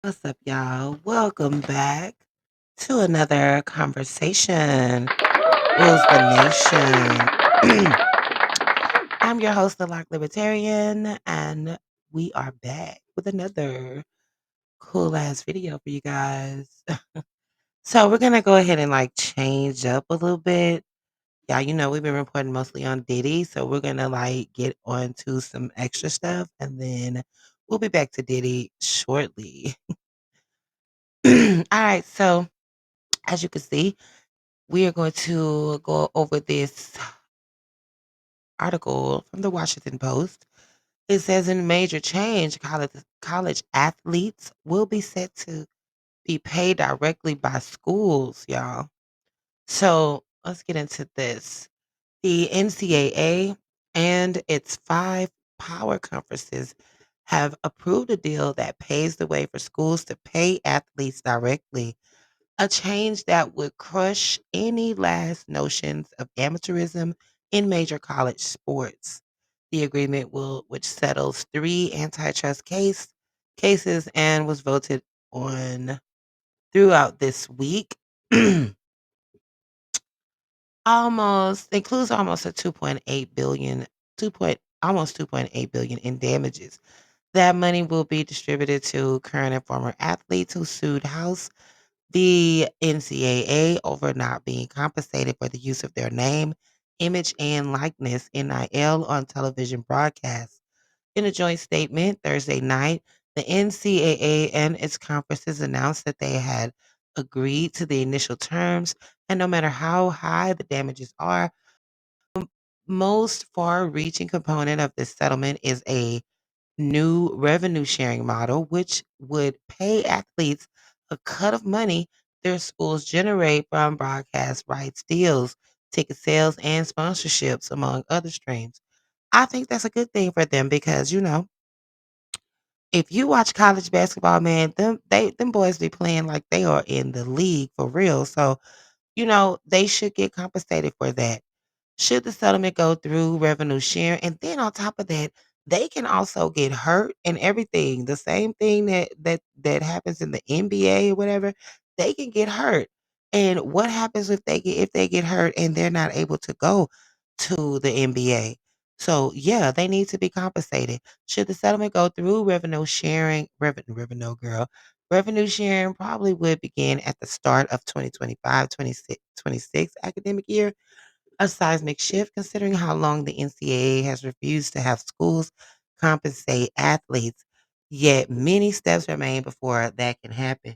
What's up, y'all? Welcome back to another conversation. Rules the nation. I'm your host, the Lock Libertarian, and we are back with another cool ass video for you guys. So we're gonna go ahead and change up a little bit. Yeah, we've been reporting mostly on Diddy, so we're gonna get on to some extra stuff, and then we'll be back to Diddy shortly. All right, so as you can see, we are going to go over this article from the Washington Post. It says in major change, college athletes will be set to be paid directly by schools, y'all. So let's get into this. The NCAA and its five power conferences have approved a deal that paves the way for schools to pay athletes directly, a change that would crush any last notions of amateurism in major college sports. The agreement which settles three antitrust cases and was voted on throughout this week, almost includes almost a 2.8 billion, 2 point, almost 2.8 billion in damages. That money will be distributed to current and former athletes who sued House the NCAA over not being compensated for the use of their name, image, and likeness (NIL) on television broadcasts. In a joint statement Thursday night, the NCAA and its conferences announced that they had agreed to the initial terms, and no matter how high the damages are, most far-reaching component of this settlement is a new revenue sharing model, which would pay athletes a cut of money their schools generate from broadcast rights deals, ticket sales, and sponsorships, among other streams. I think that's a good thing for them because, if you watch college basketball, man, them boys be playing like they are in the league for real. So, they should get compensated for that. Should the settlement go through revenue share, and then on top of that, they can also get hurt and everything. The same thing that happens in the NBA or whatever, they can get hurt. And what happens if they get hurt and they're not able to go to the NBA? So yeah, they need to be compensated. Should the settlement go through revenue sharing, revenue girl, revenue sharing probably would begin at the start of 2025 26 academic year, a seismic shift considering how long the NCAA has refused to have schools compensate athletes. Yet many steps remain before that can happen.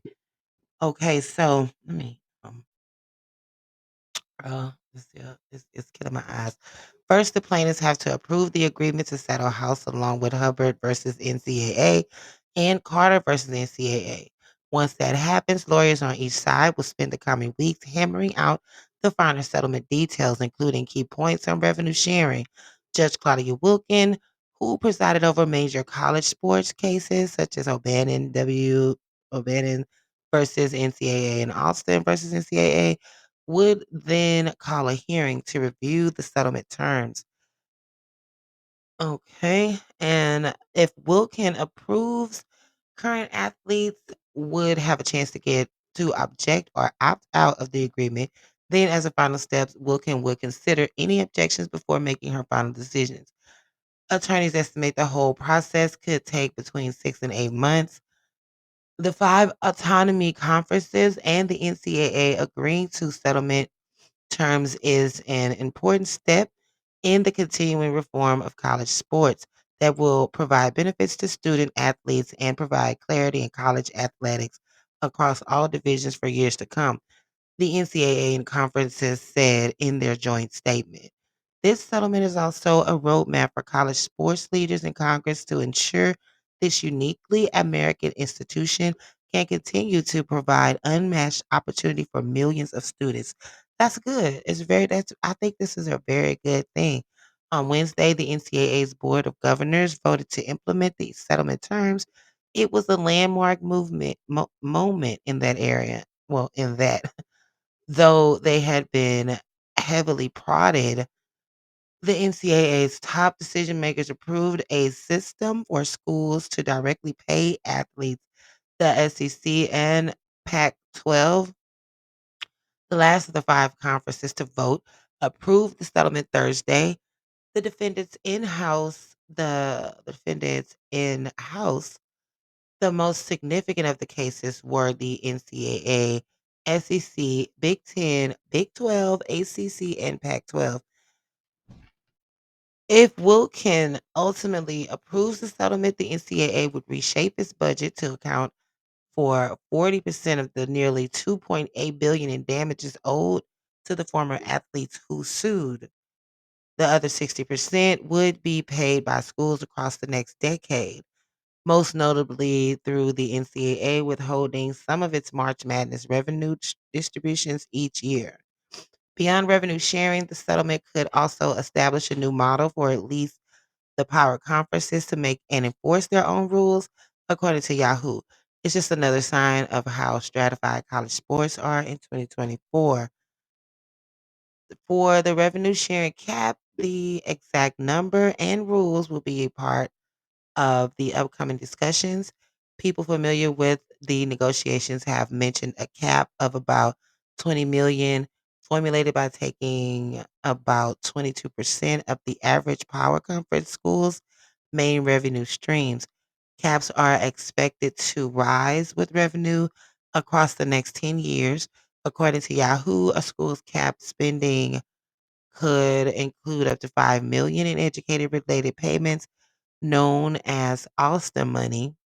Okay, so let me it's killing my eyes. First, the plaintiffs have to approve the agreement to settle House along with Hubbard versus NCAA and Carter versus NCAA. Once that happens, lawyers on each side will spend the coming weeks hammering out the final settlement details, including key points on revenue sharing. Judge Claudia Wilkin, who presided over major college sports cases such as O'Bannon versus NCAA and Austin versus NCAA, would then call a hearing to review the settlement terms. Okay. And if Wilkin approves, current athletes would have a chance to object or opt out of the agreement. Then, as a final steps, Wilkin would consider any objections before making her final decisions. Attorneys estimate the whole process could take between 6 and 8 months. The five autonomy conferences and the NCAA agreeing to settlement terms is an important step in the continuing reform of college sports that will provide benefits to student athletes and provide clarity in college athletics across all divisions for years to come, the NCAA and conferences said in their joint statement. This settlement is also a roadmap for college sports leaders in Congress to ensure this uniquely American institution can continue to provide unmatched opportunity for millions of students. That's good. I think this is a very good thing. On Wednesday, the NCAA's Board of Governors voted to implement these settlement terms. It was a landmark moment in that area. Well, in that though they had been heavily prodded, the NCAA's top decision makers approved a system for schools to directly pay athletes The SEC and Pac 12, the last of the five conferences to vote, approved the settlement Thursday. The defendants in house, the most significant of the cases were the NCAA, SEC, Big 10, Big 12, ACC, and Pac 12. If Wilkin ultimately approves the settlement, the NCAA would reshape its budget to account for 40% of the nearly 2.8 billion in damages owed to the former athletes who sued. The other 60% would be paid by schools across the next decade, most notably through the NCAA withholding some of its March Madness revenue distributions each year. Beyond revenue sharing, the settlement could also establish a new model for at least the power conferences to make and enforce their own rules, according to Yahoo. It's just another sign of how stratified college sports are in 2024. For the revenue sharing cap, the exact number and rules will be a part of the upcoming discussions. People familiar with the negotiations have mentioned a cap of about 20 million, formulated by taking about 22% of the average power conference school's main revenue streams. Caps are expected to rise with revenue across the next 10 years. According to Yahoo, a school's cap spending could include up to 5 million in educator related payments known as Alston money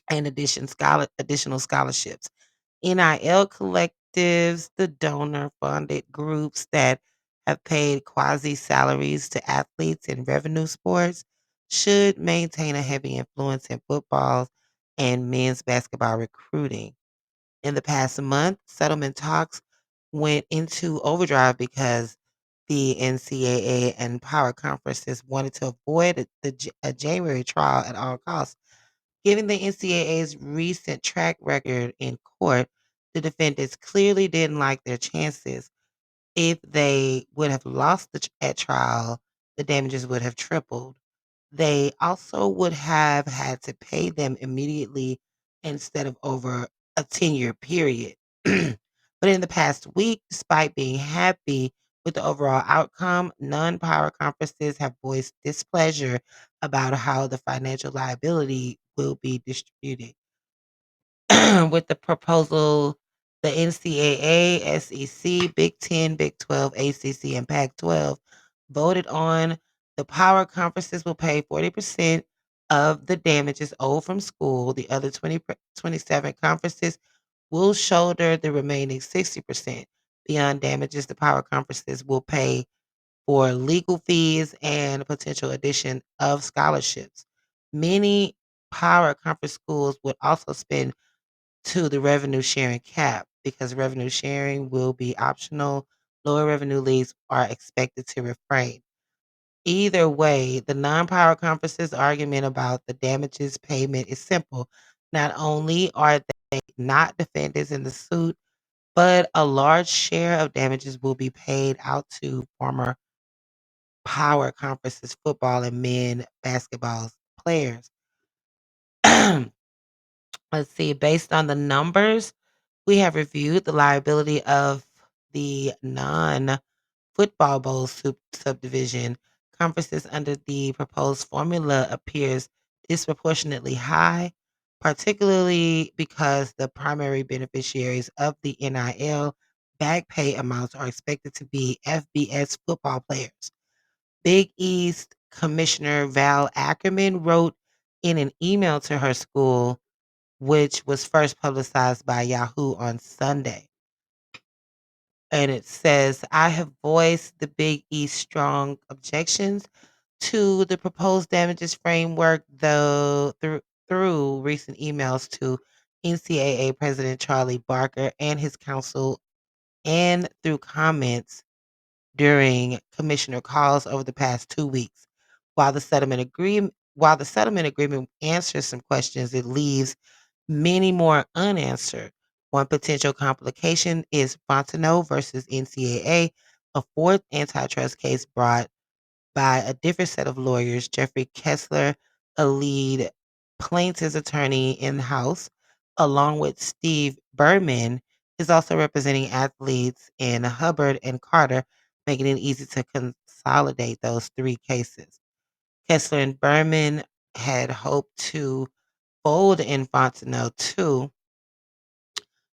and additional scholarships. NIL collectives, the donor funded groups that have paid quasi salaries to athletes in revenue sports, should maintain a heavy influence in football and men's basketball recruiting. In the past month, settlement talks went into overdrive because the NCAA and power conferences wanted to avoid a January trial at all costs. Given the NCAA's recent track record in court, the defendants clearly didn't like their chances. If they would have lost at trial, the damages would have tripled. They also would have had to pay them immediately instead of over a 10-year period. But in the past week, despite being happy with the overall outcome, non-power conferences have voiced displeasure about how the financial liability will be distributed. With the proposal, the NCAA, SEC, Big 10, Big 12, ACC, and Pac 12 voted on. The power conferences will pay 40% of the damages owed from school. The other 27 conferences will shoulder the remaining 60%. Beyond damages, the power conferences will pay for legal fees and potential addition of scholarships. Many power conference schools would also spend to the revenue sharing cap because revenue sharing will be optional. Lower revenue leagues are expected to refrain. Either way, the non power conference's argument about the damages payment is simple. Not only are they not defendants in the suit, but a large share of damages will be paid out to former power conferences football and men basketball players. Let's see, based on the numbers, we have reviewed the liability of the non-football bowl subdivision. Conferences under the proposed formula appears disproportionately high, particularly because the primary beneficiaries of the NIL back pay amounts are expected to be FBS football players. Big East Commissioner Val Ackerman wrote in an email to her school, which was first publicized by Yahoo on Sunday. And it says, I have voiced the Big East strong objections to the proposed damages framework, though through recent emails to NCAA President Charlie Barker and his counsel, and through comments during commissioner calls over the past 2 weeks. While the settlement agreement answers some questions, it leaves many more unanswered. One potential complication is Fontenot versus NCAA, a fourth antitrust case brought by a different set of lawyers, Jeffrey Kessler, a lead plaintiff's attorney in the House, along with Steve Berman, is also representing athletes in Hubbard and Carter, making it easy to consolidate those three cases. Kessler and Berman had hoped to fold in Fontenot too,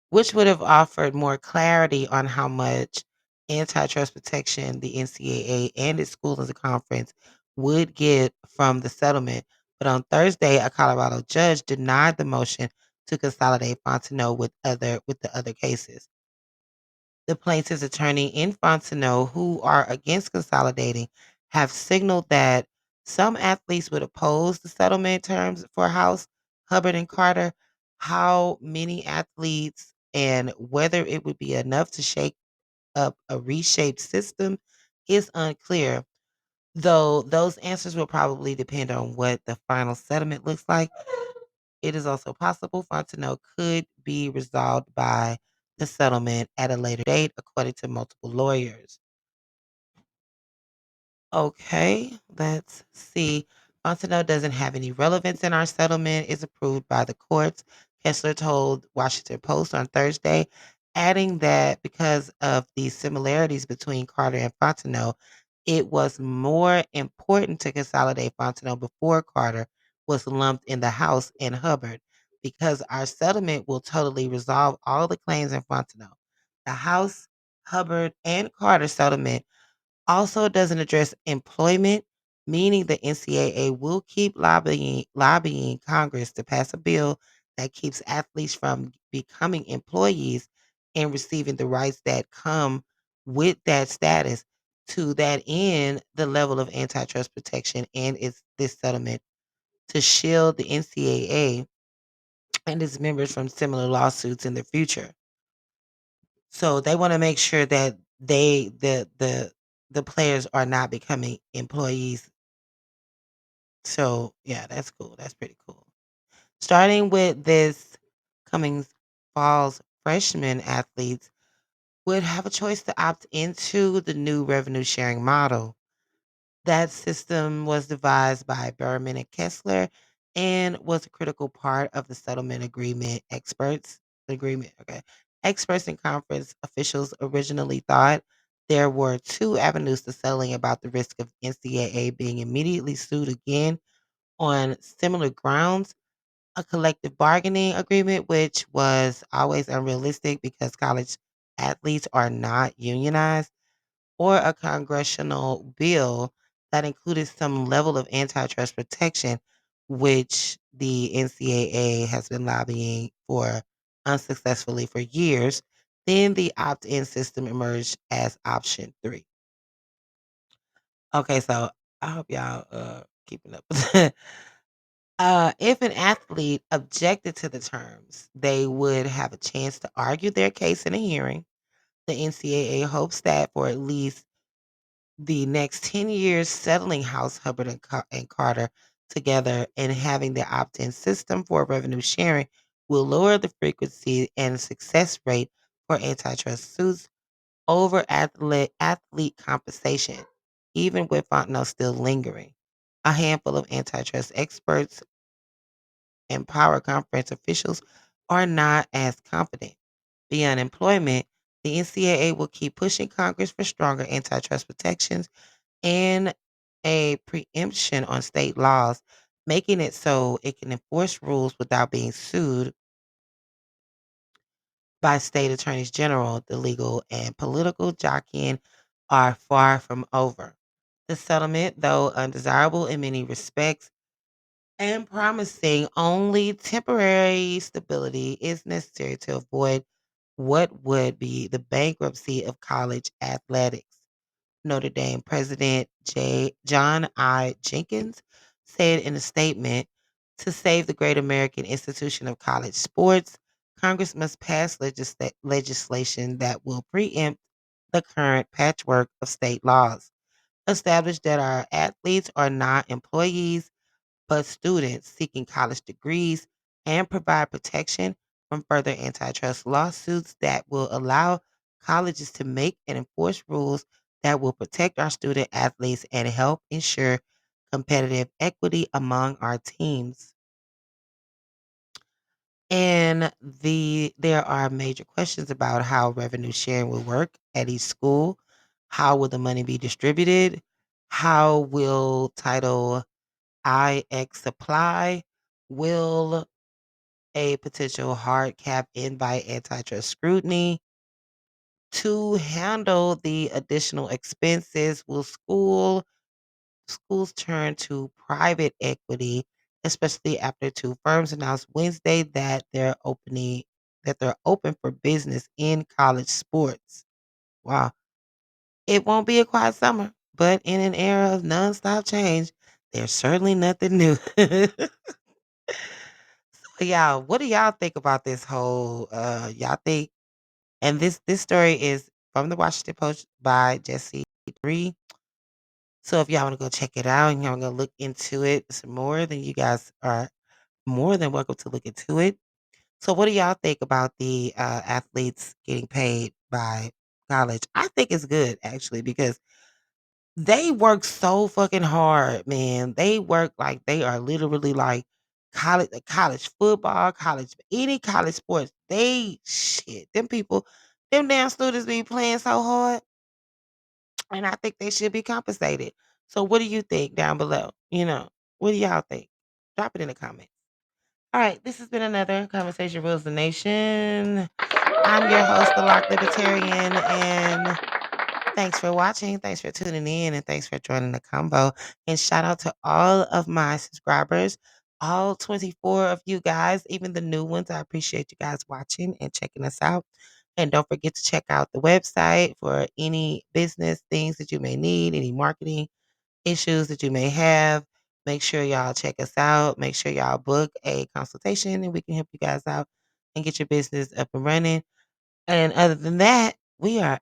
which would have offered more clarity on how much antitrust protection the NCAA and its schools as a conference would get from the settlement. But on Thursday, a Colorado judge denied the motion to consolidate Fontenot with the other cases. The plaintiff's attorney in Fontenot, who are against consolidating, have signaled that some athletes would oppose the settlement terms for House, Hubbard, and Carter. How many athletes and whether it would be enough to shake up a reshaped system is unclear, though those answers will probably depend on what the final settlement looks like. It is also possible Fontenot could be resolved by the settlement at a later date, according to multiple lawyers. Okay, let's see. Fontenot doesn't have any relevance in our settlement, is approved by the courts, Kessler told Washington Post on Thursday, adding that because of the similarities between Carter and Fontenot, it was more important to consolidate Fontenot before Carter was lumped in the House and Hubbard, because our settlement will totally resolve all the claims in Fontenot. The House, Hubbard, and Carter settlement also doesn't address employment, meaning the NCAA will keep lobbying Congress to pass a bill that keeps athletes from becoming employees and receiving the rights that come with that status. To that end, the level of antitrust protection and its this settlement to shield the NCAA and its members from similar lawsuits in the future. So they want to make sure that the players are not becoming employees. So yeah, that's cool. That's pretty cool. Starting with this coming fall's freshman athletes would have a choice to opt into the new revenue sharing model. That system was devised by Berman and Kessler and was a critical part of the settlement agreement. Okay. Experts and conference officials originally thought there were two avenues to settling about the risk of NCAA being immediately sued again on similar grounds. A collective bargaining agreement, which was always unrealistic because college athletes are not unionized, or a congressional bill that included some level of antitrust protection, which the NCAA has been lobbying for unsuccessfully for years. Then the opt in system emerged as option three. Okay, so I hope y'all keeping up. If an athlete objected to the terms, they would have a chance to argue their case in a hearing. The NCAA hopes that for at least the next 10 years settling House, Hubbard, and Carter together and having the opt in system for revenue sharing will lower the frequency and success rate for antitrust suits over athlete compensation, even with Fontenot still lingering. A handful of antitrust experts and power conference officials are not as confident. Beyond employment, the NCAA will keep pushing Congress for stronger antitrust protections and a preemption on state laws, making it so it can enforce rules without being sued by state attorneys general. The legal and political jockeying are far from over. The settlement, though undesirable in many respects and promising only temporary stability, is necessary to avoid what would be the bankruptcy of college athletics. Notre Dame President John I. Jenkins said in a statement, to save the great American institution of college sports, Congress must pass legislation that will preempt the current patchwork of state laws, establish that our athletes are not employees but students seeking college degrees, and provide protection from further antitrust lawsuits that will allow colleges to make and enforce rules that will protect our student athletes and help ensure competitive equity among our teams. And there are major questions about how revenue sharing will work at each school. How will the money be distributed? How will Title IX apply? Will a potential hard cap invite antitrust scrutiny? To handle the additional expenses, will schools turn to private equity, especially after two firms announced Wednesday that they're open for business in college sports. Wow. It won't be a quiet summer, but in an era of nonstop change, there's certainly nothing new. Y'all, what do y'all think about this whole y'all think and this story is from the Washington Post by Jesse 3. So if y'all want to go check it out and y'all want to look into it some more, then you guys are more than welcome to look into it. So what do y'all think about the athletes getting paid by college? I think it's good actually because they work so fucking hard, man. They work like they are literally like college football, any college sports. They shit. Them people, them damn students be playing so hard, and I think they should be compensated. So what do you think down below? What do y'all think? Drop it in the comments. All right, this has been another Conversation Rules the Nation. I'm your host, the Lock Libertarian, and thanks for watching. Thanks for tuning in, and thanks for joining the combo. And shout out to all of my subscribers, all 24 of you guys, even the new ones. I appreciate you guys watching and checking us out. And don't forget to check out the website for any business things that you may need, any marketing issues that you may have. Make sure y'all check us out. Make sure y'all book a consultation and we can help you guys out and get your business up and running. And other than that, we are